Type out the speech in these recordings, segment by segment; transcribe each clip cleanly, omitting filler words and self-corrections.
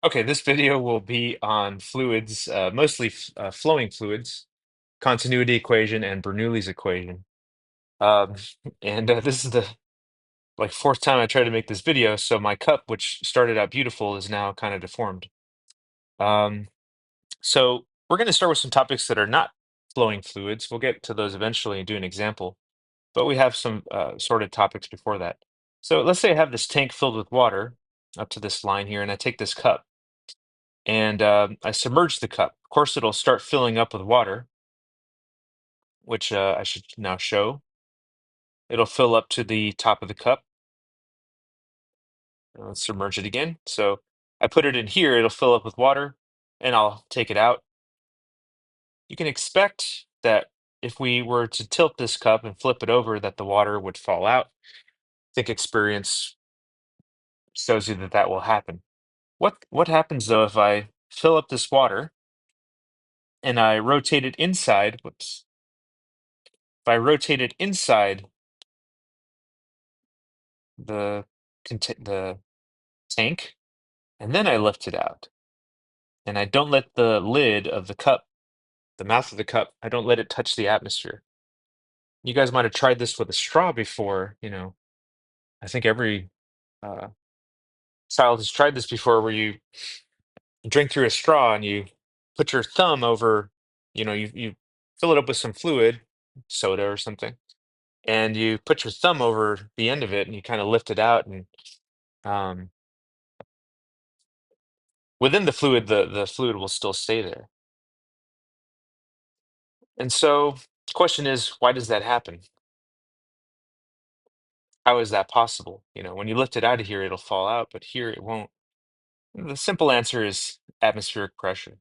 Okay, this video will be on fluids, mostly flowing fluids, continuity equation, and Bernoulli's equation. Um, and this is the fourth time I tried to make this video, so my cup, which started out beautiful, is now kind of deformed. Um, so we're going to start with some topics that are not flowing fluids. We'll get to those eventually and do an example, but we have some sorted topics before that. So let's say I have this tank filled with water up to this line here, and I take this cup and I submerge the cup. Of course, it'll start filling up with water, which I should now show. It'll fill up to the top of the cup. Let's submerge it again. So I put it in here, it'll fill up with water, and I'll take it out. You can expect that if we were to tilt this cup and flip it over, that the water would fall out. I think experience shows you that that will happen. What happens though if I fill up this water and I rotate it inside? Whoops. If I rotate it inside the the tank, and then I lift it out. And I don't let the lid of the cup, the mouth of the cup, I don't let it touch the atmosphere. You guys might have tried this with a straw before, I think every uh, child has tried this before, where you drink through a straw and you put your thumb over, you fill it up with some fluid, soda or something, and you put your thumb over the end of it and you kind of lift it out, and um, within the fluid, the fluid will still stay there. And so the question is, why does that happen? How is that possible? When you lift it out of here, it'll fall out, but here it won't. The simple answer is atmospheric pressure.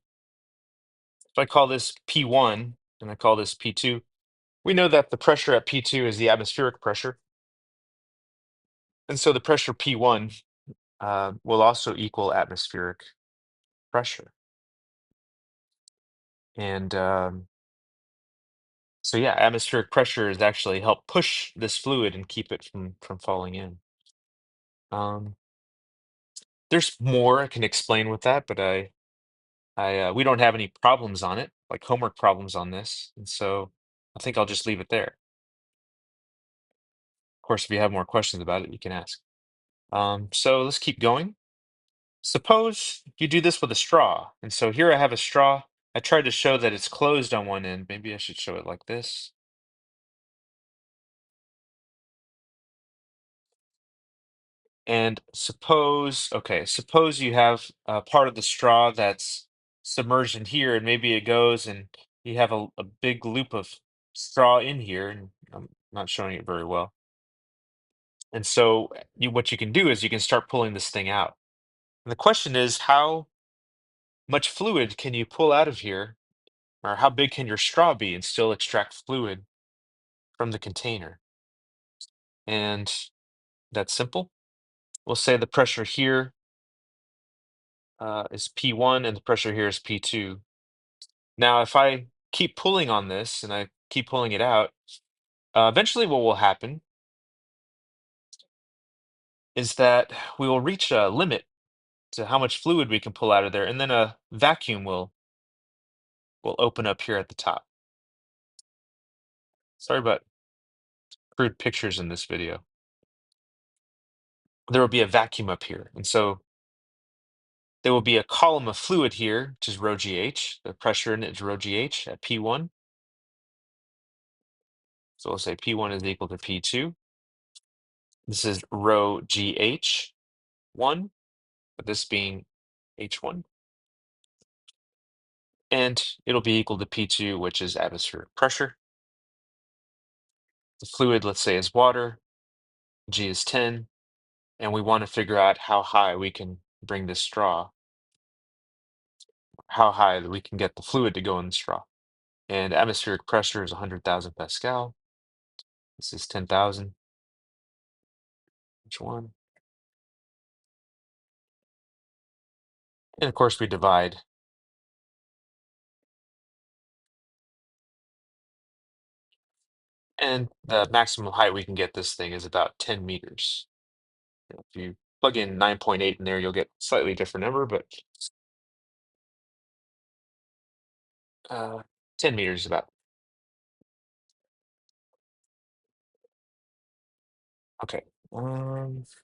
If I call this P1 and I call this P2, we know that the pressure at P2 is the atmospheric pressure. And so the pressure P1 will also equal atmospheric pressure. And so, yeah, atmospheric pressure is actually help push this fluid and keep it from falling in. Um, there's more I can explain with that, but we don't have any problems on it, like homework problems on this, and so I think I'll just leave it there. Of course, if you have more questions about it, you can ask. So let's keep going. Suppose you do this with a straw, and so here I have a straw. I tried to show that it's closed on one end. Maybe I should show it like this. And suppose you have a part of the straw that's submerged in here, and maybe it goes and you have a big loop of straw in here, and I'm not showing it very well. And so what you can do is you can start pulling this thing out. And the question is, how much fluid can you pull out of here, or how big can your straw be and still extract fluid from the container? And that's simple. We'll say the pressure here is P1 and the pressure here is P2. Now, if I keep pulling on this and I keep pulling it out, eventually what will happen is that we will reach a limit to how much fluid we can pull out of there, and then a vacuum will open up here at the top. Sorry about crude pictures in this video. There will be a vacuum up here, and so there will be a column of fluid here, which is rho GH. The pressure in it is rho GH at P1. So we'll say P1 is equal to P2. This is rho GH1, but this being H1. And it'll be equal to P2, which is atmospheric pressure. The fluid, let's say, is water. G is 10. And we want to figure out how high we can bring this straw, how high that we can get the fluid to go in the straw. And atmospheric pressure is 100,000 Pascal. This is 10,000. H1. And of course, we divide. And the maximum height we can get this thing is about 10 meters. If you plug in 9.8 in there, you'll get slightly different number, but uh, 10 meters about. Okay.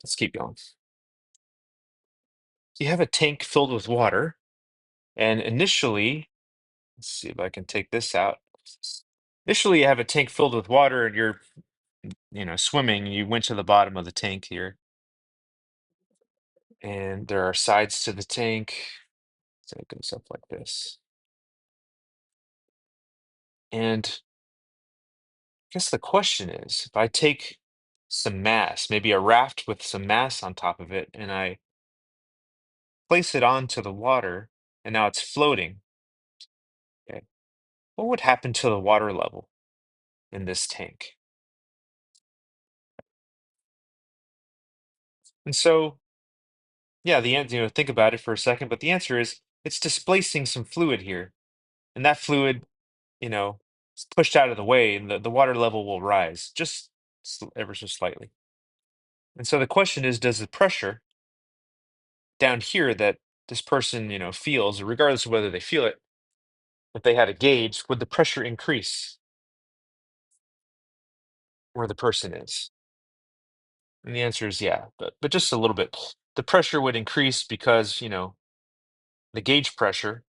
Let's keep going. You have a tank filled with water, and initially, let's see if I can take this out. Initially, you have a tank filled with water, and you're, swimming. You went to the bottom of the tank here, and there are sides to the tank. So it goes up like this. And I guess the question is, if I take some mass, maybe a raft with some mass on top of it, and I place it onto the water, and now it's floating, okay, what would happen to the water level in this tank? And so, yeah, think about it for a second, but the answer is it's displacing some fluid here, and that fluid, is pushed out of the way, and the water level will rise just ever so slightly. And so the question is, does the pressure down here that this person, feels, regardless of whether they feel it, if they had a gauge, would the pressure increase where the person is? And the answer is yeah, but just a little bit. The pressure would increase because, the gauge pressure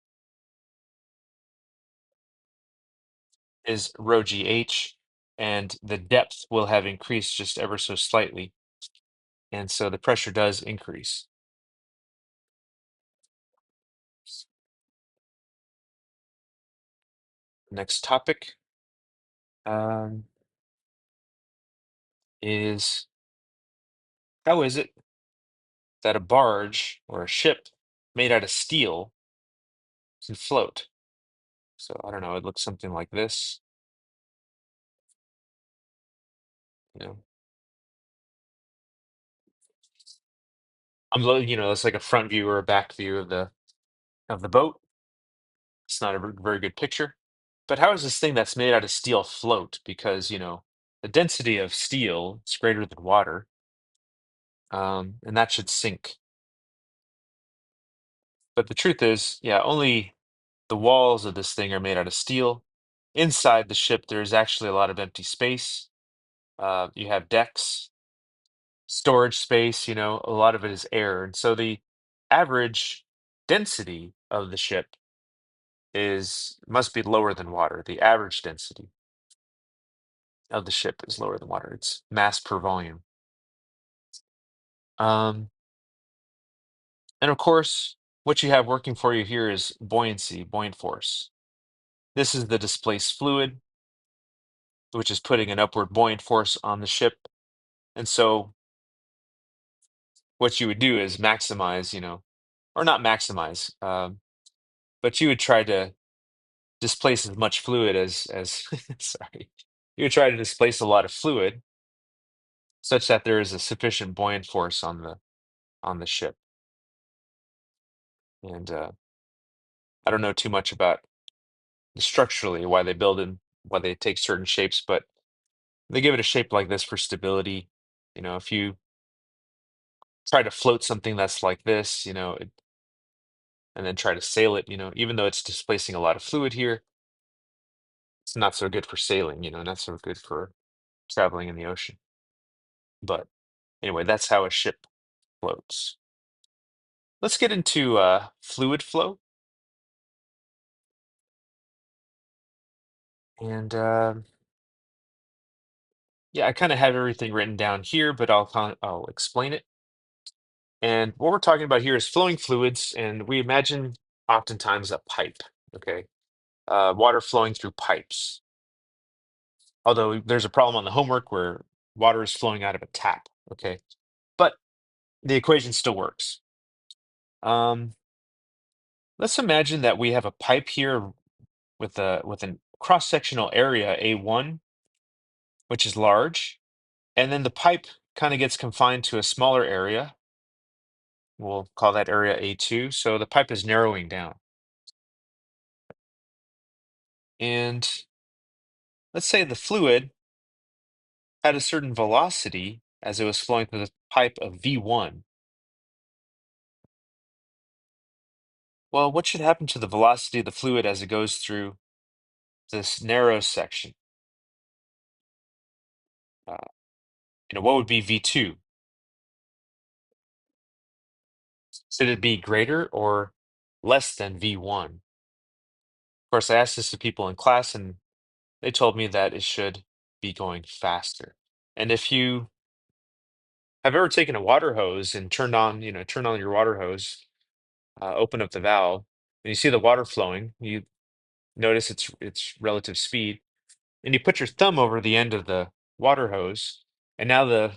is rho gh, and the depth will have increased just ever so slightly. And so the pressure does increase. Next topic um, is how is it that a barge or a ship made out of steel can float? So I don't know, it looks something like this. You know, it's like a front view or a back view of the boat. It's not a very good picture. But how is this thing that's made out of steel float? Because, the density of steel is greater than water, and that should sink. But the truth is, yeah, only the walls of this thing are made out of steel. Inside the ship, there's actually a lot of empty space. You have decks, storage space, a lot of it is air. And so the average density of the ship must be lower than water. The average density of the ship is lower than water. It's mass per volume. Um, and of course, what you have working for you here is buoyancy, buoyant force. This is the displaced fluid, which is putting an upward buoyant force on the ship. And so what you would do is maximize, or not maximize, but you would try to displace as much fluid as sorry, you would try to displace a lot of fluid such that there is a sufficient buoyant force on the ship. And I don't know too much about structurally why they build and why they take certain shapes, but they give it a shape like this for stability. If you try to float something that's like this, and then try to sail it, even though it's displacing a lot of fluid here, it's not so good for sailing, not so good for traveling in the ocean. But anyway, that's how a ship floats. Let's get into fluid flow. And yeah, I kind of have everything written down here, but I'll explain it. And what we're talking about here is flowing fluids, and we imagine oftentimes a pipe, okay? Water flowing through pipes. Although there's a problem on the homework where water is flowing out of a tap, okay? But the equation still works. Um, let's imagine that we have a pipe here with a cross-sectional area A1, which is large, and then the pipe kind of gets confined to a smaller area. We'll call that area A2. So the pipe is narrowing down. And let's say the fluid had a certain velocity as it was flowing through the pipe of V1. Well, what should happen to the velocity of the fluid as it goes through this narrow section? Uh, what would be V2? Should it be greater or less than V1? Of course, I asked this to people in class, and they told me that it should be going faster. And if you have ever taken a water hose and turned on your water hose, open up the valve, and you see the water flowing, you notice its relative speed, and you put your thumb over the end of the water hose, and now the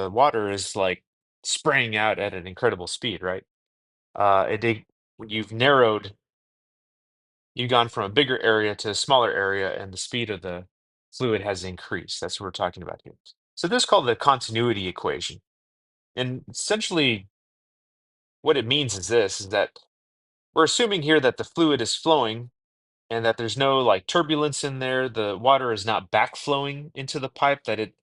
water is like spraying out at an incredible speed, right? You've narrowed, you've gone from a bigger area to a smaller area, and the speed of the fluid has increased. That's what we're talking about here. So this is called the continuity equation. And essentially, what it means is this, is that we're assuming here that the fluid is flowing and that there's no like turbulence in there. The water is not backflowing into the pipe, that it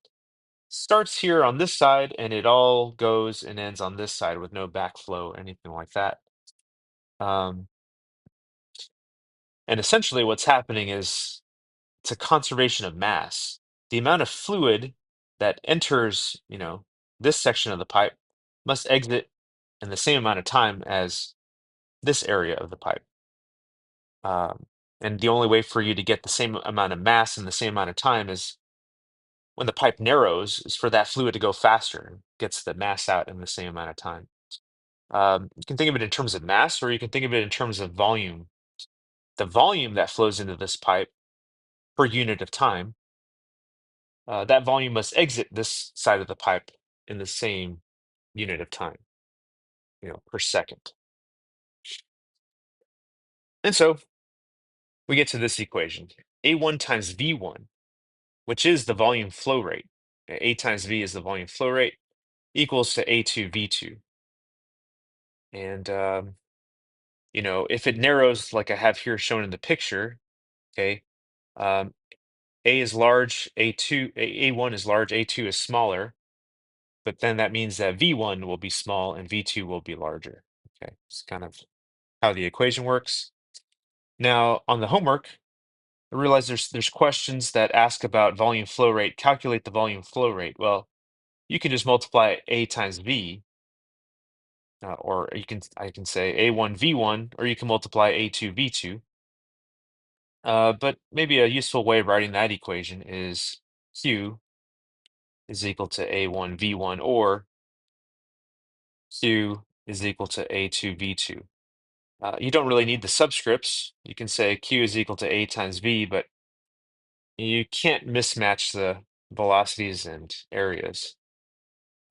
starts here on this side and it all goes and ends on this side with no backflow or anything like that. Um, and essentially, what's happening is it's a conservation of mass. The amount of fluid that enters, this section of the pipe must exit in the same amount of time as this area of the pipe. Um, and the only way for you to get the same amount of mass in the same amount of time is when the pipe narrows, is for that fluid to go faster and gets the mass out in the same amount of time. You can think of it in terms of mass, or you can think of it in terms of volume. The volume that flows into this pipe per unit of time, that volume must exit this side of the pipe in the same unit of time, per second. And so we get to this equation, A1 times V1, which is the volume flow rate. A times V is the volume flow rate, equals to A2 V2. And, if it narrows like I have here shown in the picture, okay, um, A is large, A1 is large, A2 is smaller, but then that means that V1 will be small and V2 will be larger. Okay, it's kind of how the equation works. Now, on the homework, I realize there's questions that ask about volume flow rate. Calculate the volume flow rate. Well, you can just multiply A times V, or I can say A1 V1, or you can multiply A2 V2. But maybe a useful way of writing that equation is Q is equal to A1 V1, or Q is equal to A2 V2. You don't really need the subscripts. You can say Q is equal to A times V, but you can't mismatch the velocities and areas.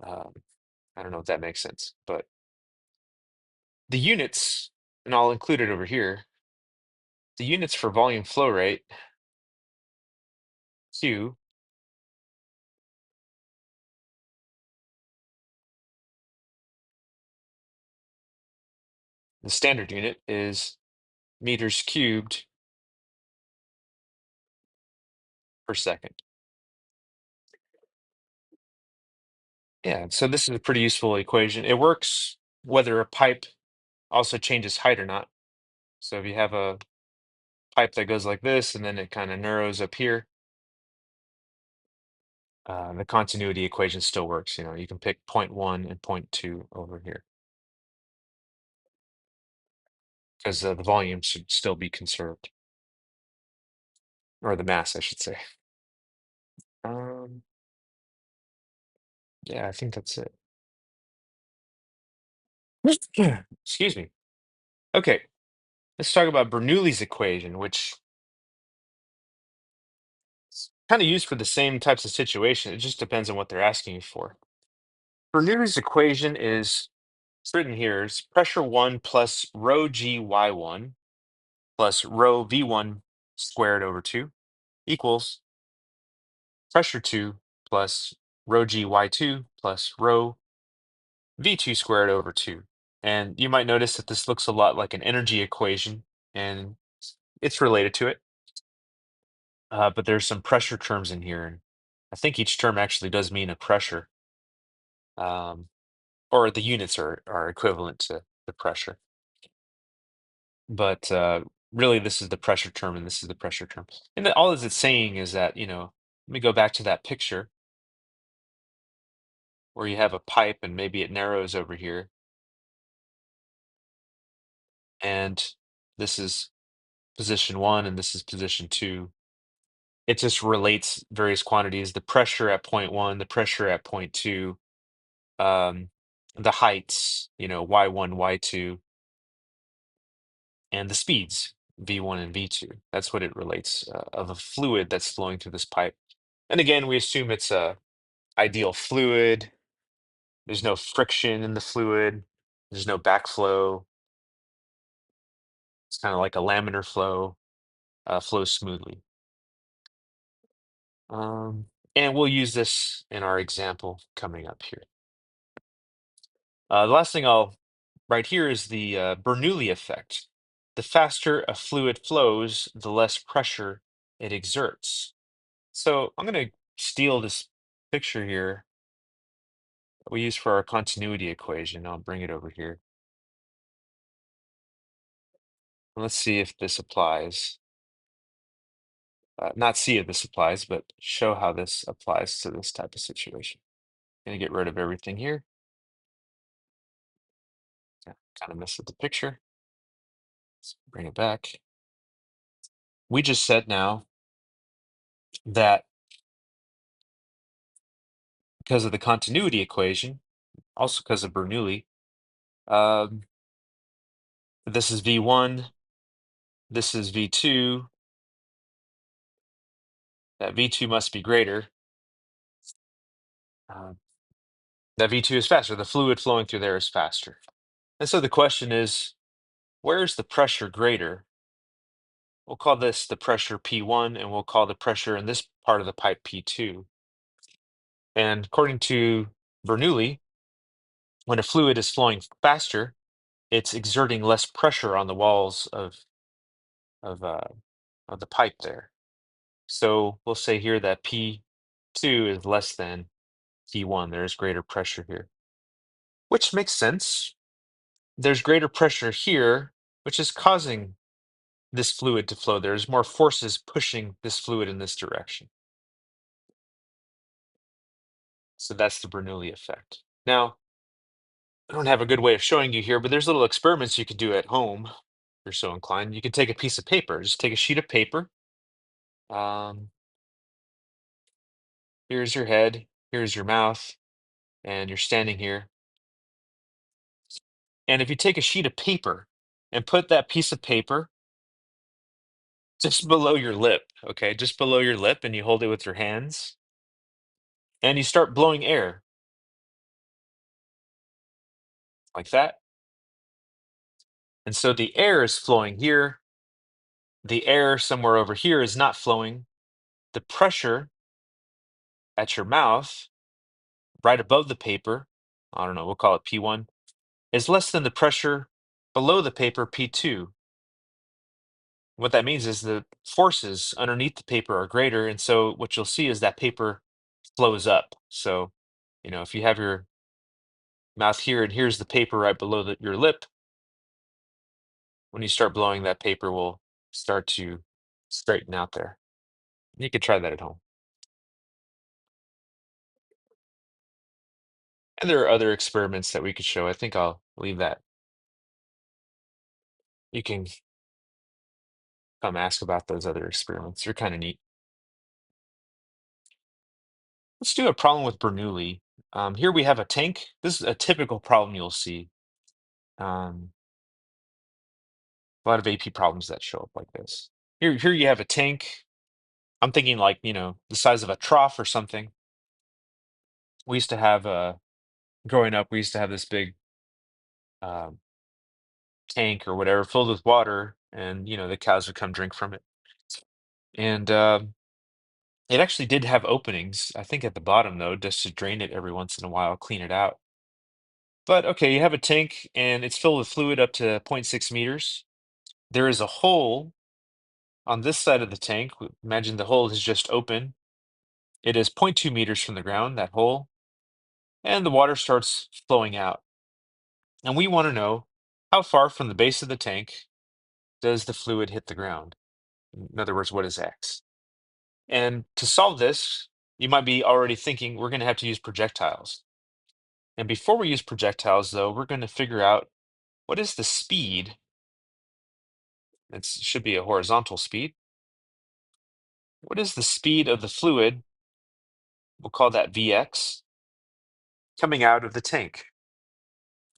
Um, I don't know if that makes sense, but the units, and I'll include it over here, the units for volume flow rate, Q, the standard unit is meters cubed per second. Yeah, so this is a pretty useful equation. It works whether a pipe also changes height or not. So if you have a pipe that goes like this and then it kind of narrows up here, the continuity equation still works. You can pick point 1 and point 2 over here because the volume should still be conserved, or the mass, I should say. Um, yeah, I think that's it. Yeah. Excuse me. Okay, let's talk about Bernoulli's equation, which is kind of used for the same types of situation. It just depends on what they're asking you for. Bernoulli's equation is, it's written here, is pressure 1 plus rho g y1 plus rho v1 squared over 2 equals pressure 2 plus rho g y2 plus rho v2 squared over 2. And you might notice that this looks a lot like an energy equation, and it's related to it. But there's some pressure terms in here, and I think each term actually does mean a pressure, um, or the units are equivalent to the pressure. but really this is the pressure term and this is the pressure term. And all is it's saying is that, let me go back to that picture where you have a pipe and maybe it narrows over here, and this is position one and this is position two. It just relates various quantities, the pressure at point one, the pressure at point two, um, the heights, y1, y2, and the speeds, v1 and v2. That's what it relates of a fluid that's flowing through this pipe. And again, we assume it's a ideal fluid. There's no friction in the fluid. There's no backflow. It's kind of like a laminar flow, flows smoothly. Um, and we'll use this in our example coming up here. The last thing I'll write here is the Bernoulli effect. The faster a fluid flows, the less pressure it exerts. So I'm going to steal this picture here that we use for our continuity equation. I'll bring it over here. Let's see if this applies. Not see if this applies, but show how this applies to this type of situation. Gonna get rid of everything here. Yeah, kind of messed with the picture. Let's bring it back. We just said now that because of the continuity equation, also because of Bernoulli, um, this is V1, this is V2, that V2 must be greater. Uh, that V2 is faster. The fluid flowing through there is faster. And so the question is, where is the pressure greater? We'll call this the pressure P1, and we'll call the pressure in this part of the pipe P2. And according to Bernoulli, when a fluid is flowing faster, it's exerting less pressure on the walls of, uh, of the pipe there. So we'll say here that P2 is less than P1. There's greater pressure here, which makes sense. There's greater pressure here, which is causing this fluid to flow. There's more forces pushing this fluid in this direction. So that's the Bernoulli effect. Now, I don't have a good way of showing you here, but there's little experiments you could do at home if you're so inclined. You could take a piece of paper, just take a sheet of paper. Um, Here's your head, here's your mouth, and you're standing here. And if you take a sheet of paper and put that piece of paper just below your lip, okay, just below your lip, and you hold it with your hands, and you start blowing air like that. And so the air is flowing here. The air somewhere over here is not flowing. The pressure at your mouth, right above the paper, I don't know, we'll call it P1, is less than the pressure below the paper, P2. What that means is the forces underneath the paper are greater, and so what you'll see is that paper flows up. So, if you have your mouth here and here's the paper right below your lip, when you start blowing, that paper will start to straighten out there. You could try that at home. And there are other experiments that we could show. I think I'll leave that. You can come ask about those other experiments. They're kind of neat. Let's do a problem with Bernoulli. Here we have a tank. This is a typical problem you'll see. Um, a lot of AP problems that show up like this. Here you have a tank. I'm thinking like, the size of a trough or something. We used to have, growing up, we used to have this big um, tank or whatever filled with water, and, the cows would come drink from it. And it actually did have openings, I think at the bottom though, just to drain it every once in a while, clean it out. But okay, you have a tank and it's filled with fluid up to zero point 0.6 meters. There is a hole on this side of the tank. Imagine the hole is just open. It is zero point 0.2 meters from the ground, that hole, and the water starts flowing out. And we want to know how far from the base of the tank does the fluid hit the ground? In other words, what is x? And to solve this, you might be already thinking we're going to have to use projectiles. And before we use projectiles, though, we're going to figure out what is the speed. It should be a horizontal speed. What is the speed of the fluid? We'll call that Vx coming out of the tank.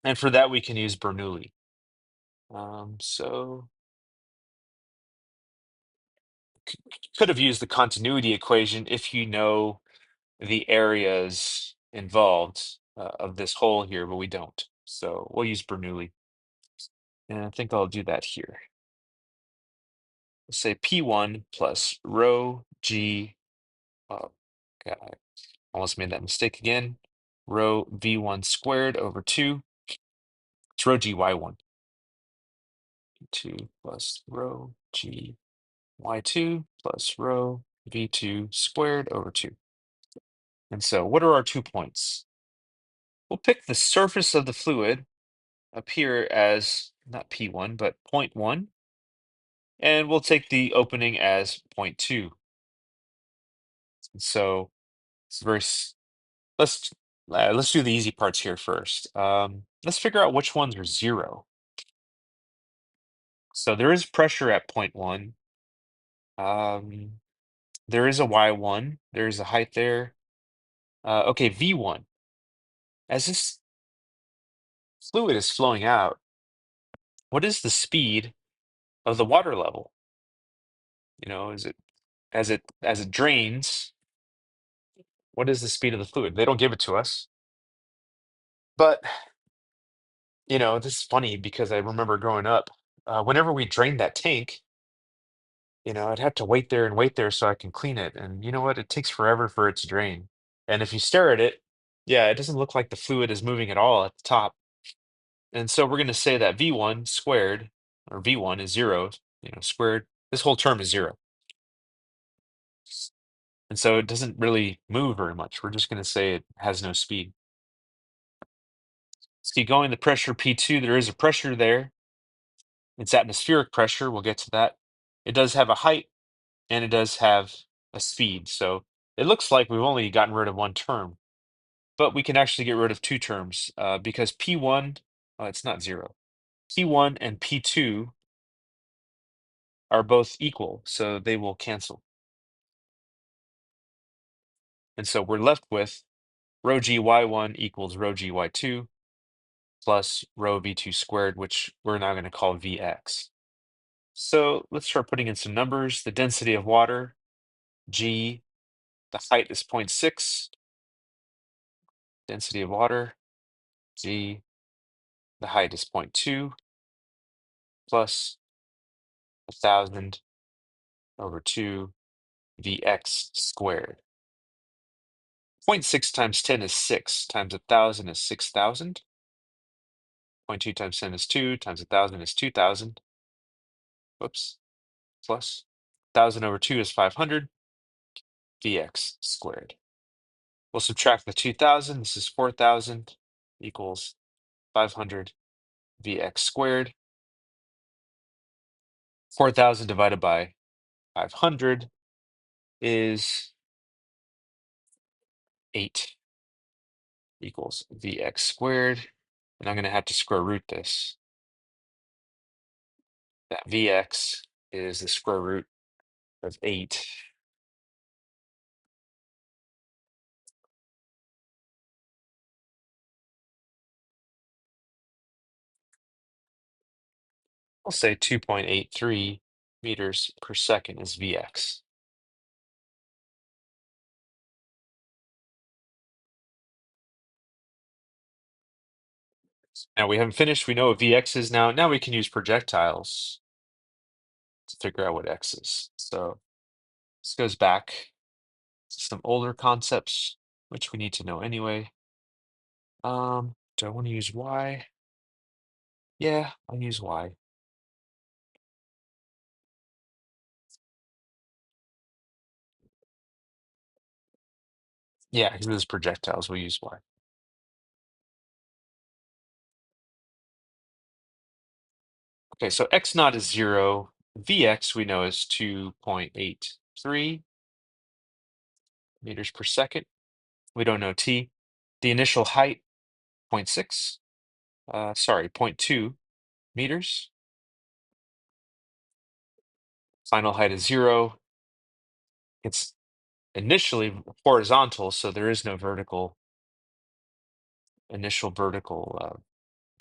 And for that, we can use Bernoulli. So could have used the continuity equation if you know the areas involved of this hole here, but we don't. So we'll use Bernoulli. And I think I'll do that here. Let's say P1 plus rho G, oh, God, I almost made that mistake again. Rho V1 squared over 2. It's rho G Y1. 2 plus rho G Y2 plus rho V2 squared over 2. And so what are our 2 points? We'll pick the surface of the fluid up here as not P1, but point 1. And we'll take the opening as point 2. So it's very, let's do the easy parts here first. Let's figure out which ones are 0. So there is pressure at point 1. Um, there is a Y1. There's a height there. Okay, V1. As this fluid is flowing out, what is the speed of the water level? You know, is it as it drains, what is the speed of the fluid? They don't give it to us. But, this is funny because I remember growing up, whenever we drained that tank, I'd have to wait there and wait there so I can clean it. And you know what? It takes forever for it to drain. And if you stare at it, yeah, it doesn't look like the fluid is moving at all at the top. And so we're going to say that V1 squared, or V1 is 0, squared. This whole term is 0. And so it doesn't really move very much. We're just going to say it has no speed. Let's keep going. The pressure P2, there is a pressure there. It's atmospheric pressure. We'll get to that. It does have a height and it does have a speed. So it looks like we've only gotten rid of one term, but we can actually get rid of 2 terms because P1, it's not 0. P1 and P2 are both equal, so they will cancel. And so we're left with rho G Y1 equals rho G Y2 plus rho V2 squared, which we're now going to call Vx. So let's start putting in some numbers. The density of water, G, the height is 0.6. Density of water, G, the height is 0.2 plus 1,000 over 2 Vx squared. 0.6 times 10 is 6, times 1,000 is 6,000. 0.2 times 10 is 2, times 1,000 is 2,000. Whoops, plus 1,000 over 2 is 500. Vx squared. We'll subtract the 2,000. This is 4,000 equals 500 Vx squared. 4,000 divided by 500 is 8 equals Vx squared. And I'm going to have to square root this. That Vx is the square root of 8. I'll say 2.83 meters per second is Vx. Now we haven't finished. We know what Vx is now. Now we can use projectiles to figure out what x is. So this goes back to some older concepts, which we need to know anyway. Do I want to use y? Yeah, I'll use y. Yeah, because this is projectiles, we'll use y. Okay, so x naught is 0. Vx we know is 2.83 meters per second. We don't know t. The initial height, 0.6, sorry, 0.2 meters. Final height is 0. It's initially horizontal, so there is no initial vertical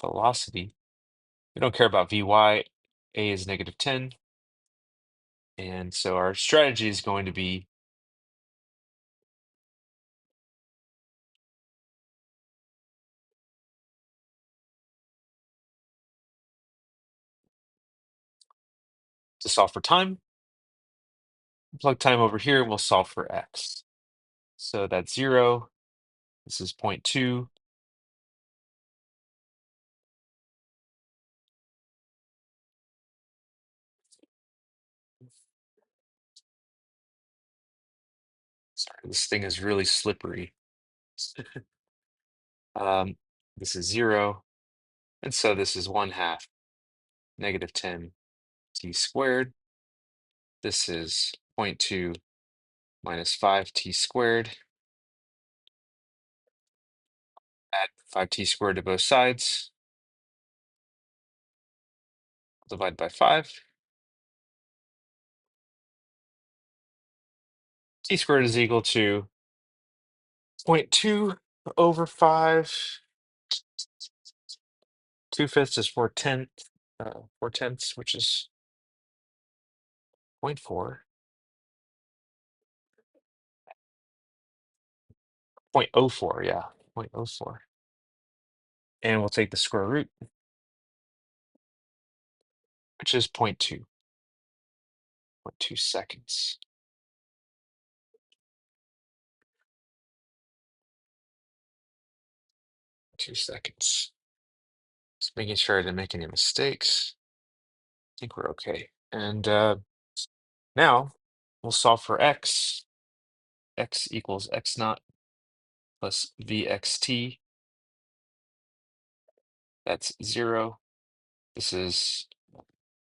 velocity. We don't care about Vy. A is -10. And so our strategy is going to be to solve for time. Plug time over here, we'll solve for x. So that's 0. This is 0.2. Sorry, this thing is really slippery. Um, this is 0. And so this is 1/2 -10 t squared. This is 0.2 minus 5t squared. Add 5t squared to both sides. Divide by 5. T squared is equal to 0.2 over 5. 2/5 is 4/10, which is 0.4. 0.04, yeah, 0.04. And we'll take the square root, which is 0.2, 0.2 seconds. 2 seconds. Just making sure I didn't make any mistakes. I think we're okay. And now we'll solve for x. X equals x naught plus vxt. That's 0. This is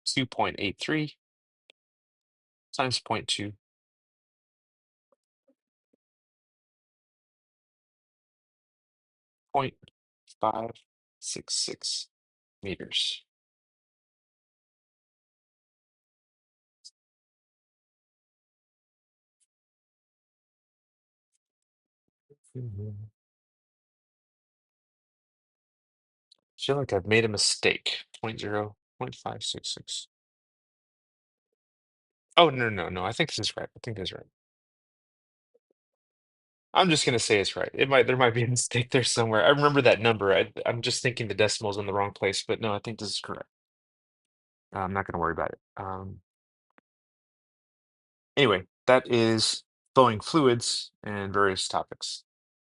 2.83 times 0.2. 0.566 meters. Mhm. Feel like I've made a mistake. 0.566. Oh, no, no, no. I think this is right. I think this is right. I'm just gonna say it's right. There might be a mistake there somewhere. I remember that number. I'm just thinking the decimal's in the wrong place, but no, I think this is correct. I'm not gonna worry about it. Anyway, that is flowing fluids and various topics.